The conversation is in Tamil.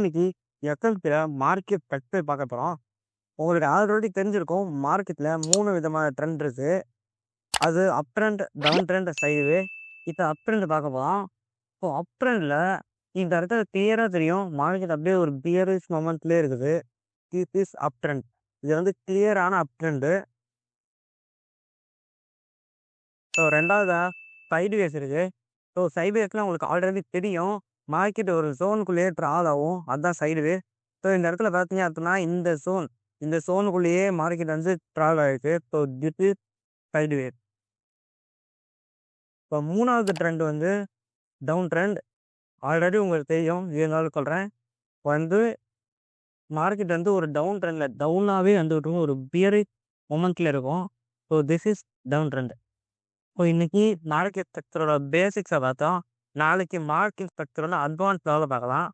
இன்னைக்கு எக்கல்கிற மார்க்கெட் ஸ்ட்ரக்சர் பார்க்க போகிறோம். உங்களுக்கு ஆல்ரெடி தெரிஞ்சிருக்கும். மார்க்கெட்டில் 3 விதமான ட்ரெண்ட் இருக்கு. அது up trend, down trend, sideway. இப்போ அப் ட்ரெண்ட் பார்க்க போகிறோம். இப்போ அப் ட்ரெண்டில் இந்த இடத்துல கிளியராக தெரியும். மார்க்கெட் அப்படியே ஒரு பியரிஷ் மொமெண்ட்லேயே இருக்குது. This is up trend. இது வந்து கிளியரான அப் ட்ரெண்டு. ஸோ ரெண்டாவதா சைட்வேஸ் இருக்குது. ஸோ சைட்வேஸ்லாம் உங்களுக்கு ஆல்ரெடி தெரியும். மார்க்கெட் ஒரு ஜோனுக்குள்ளேயே ட்ராவல் ஆகும். அதுதான் சைட்வே. ஸோ இந்த இடத்துல பார்த்தீங்க அப்படின்னா இந்த ஜோனுக்குள்ளேயே மார்க்கெட் வந்து ட்ராவல் ஆகிருக்கு. So this is sideway. இப்போ மூணாவது ட்ரெண்ட் வந்து டவுன் ட்ரெண்ட். ஆல்ரெடி உங்களுக்கு தெரியும். இருந்தாலும் சொல்கிறேன். வந்து மார்க்கெட் வந்து ஒரு டவுன் ட்ரெண்டில் டவுனாகவே வந்துட்டு இருக்கும். ஒரு பியரிஷ் மொமெண்ட்டில் இருக்கும். So this is down trend. இப்போ இன்னைக்கு மார்க்கெட் ஸ்ட்ரக்சரோட பேசிக்ஸை பார்த்தோம். நாளைக்கு மார்க்கெட் ஸ்ட்ரக்சரோட அட்வான்ஸ் லெவலில் பார்க்கலாம்.